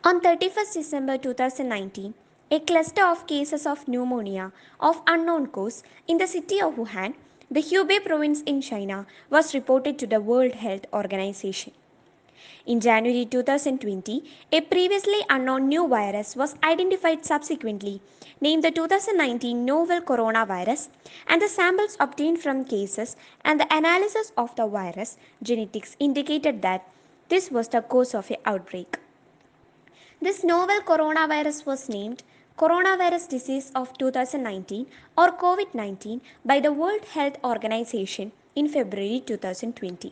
On 31st December 2019, a cluster of cases of pneumonia of unknown cause in the city of Wuhan, the Hubei province in China, was reported to the World Health Organization. In January 2020, a previously unknown new virus was identified subsequently, named the 2019 novel coronavirus, and the samples obtained from cases and the analysis of the virus genetics indicated that this was the cause of the outbreak. This novel coronavirus was named Coronavirus Disease of 2019 or COVID 19 by the World Health Organization in February 2020.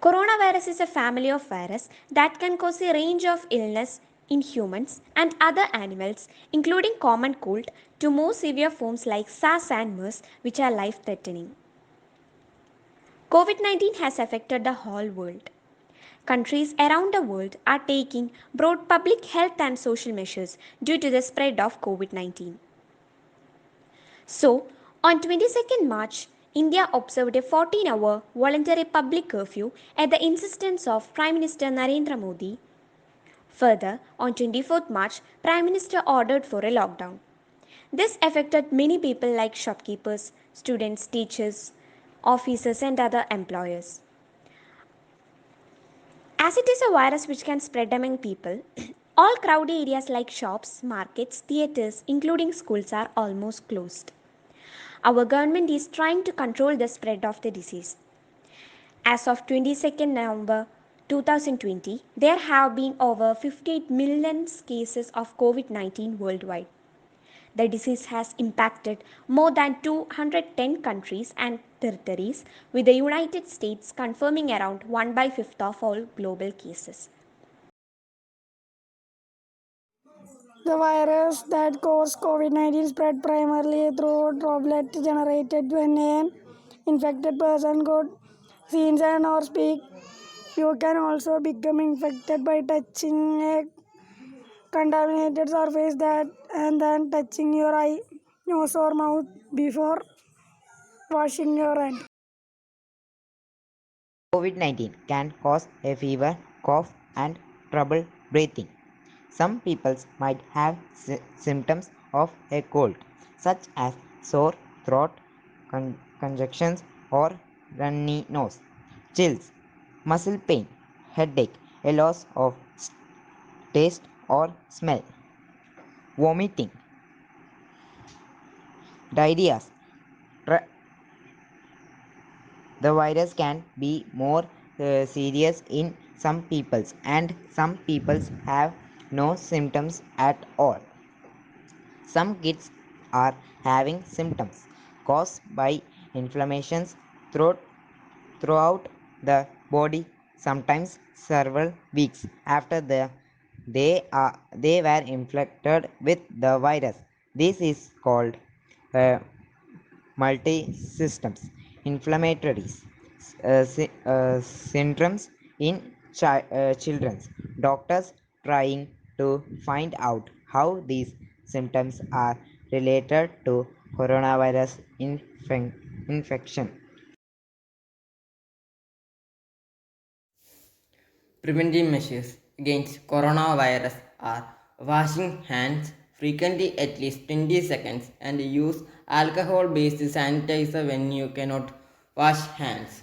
Coronavirus is a family of viruses that can cause a range of illness in humans and other animals, including common cold, to more severe forms like SARS and MERS, which are life threatening. COVID 19 has affected the whole world. Countries around the world are taking broad public health and social measures due to the spread of COVID 19. So, on 22nd March, India observed a 14-hour voluntary public curfew at the insistence of Prime Minister Narendra Modi. Further, on 24th March, Prime Minister ordered for a lockdown. This affected many people like shopkeepers, students, teachers, officers and other employers. As it is a virus which can spread among people, all crowded areas like shops, markets, theatres, including schools, are almost closed. Our government is trying to control the spread of the disease. As of 22nd November 2020, there have been over 58 million cases of COVID 19 worldwide. The disease has impacted more than 210 countries and territories, with the United States confirming around 1 by 5th of all global cases. The virus that caused COVID-19 spread primarily through droplets generated when an infected person got sneeze and or speak. You can also become infected by touching a contaminated surface that and then touching your eye, nose or mouth before washing your hands. COVID 19 can cause a fever, cough, and trouble breathing. Some people might have symptoms of a cold, such as sore throat, congestion, or runny nose, chills, muscle pain, headache, a loss of taste or smell, vomiting, diarrhea. The virus can be more serious in some peoples, and some peoples have no symptoms at all. Some kids are having symptoms caused by inflammations throughout the body, sometimes several weeks after they were infected with the virus. This is called uh, multi-systems inflammatories syndromes in children. Doctors trying to find out how these symptoms are related to coronavirus infection. Preventive measures against coronavirus are washing hands frequently at least 20 seconds and use alcohol-based sanitizer when you cannot wash hands.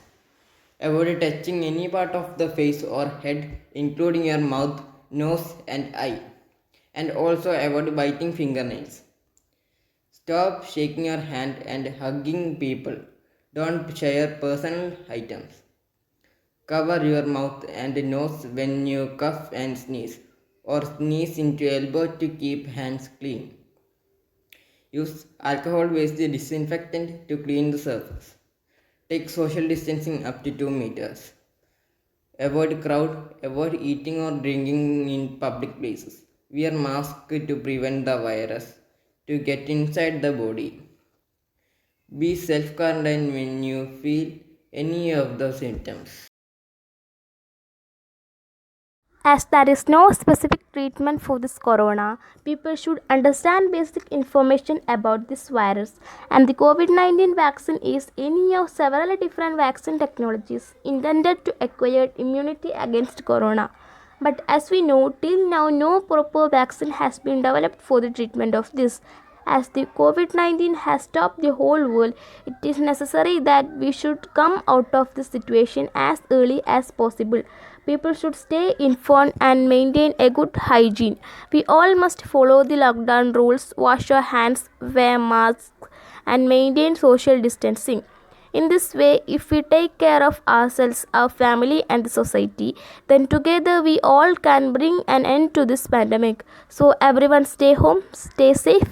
Avoid touching any part of the face or head, including your mouth, nose, and eye. And also avoid biting fingernails. Stop shaking your hand and hugging people. Don't share personal items. Cover your mouth and nose when you cough and sneeze, or sneeze into your elbow to keep hands clean. Use alcohol-based disinfectant to clean the surface. Take social distancing up to 2 meters. Avoid crowd, avoid eating or drinking in public places. Wear mask to prevent the virus to get inside the body. Be self-quarantined when you feel any of the symptoms. As there is no specific treatment for this corona, people should understand basic information about this virus. And the COVID 19 vaccine is any of several different vaccine technologies intended to acquire immunity against corona. But as we know, till now no proper vaccine has been developed for the treatment of this. As the COVID 19 has stopped the whole world, it is necessary that we should come out of this situation as early as possible. People should stay informed and maintain a good hygiene. We all must follow the lockdown rules, wash our hands, wear masks, and maintain social distancing. In this way, if we take care of ourselves, our family, and the society, then together we all can bring an end to this pandemic. So, everyone stay home, stay safe,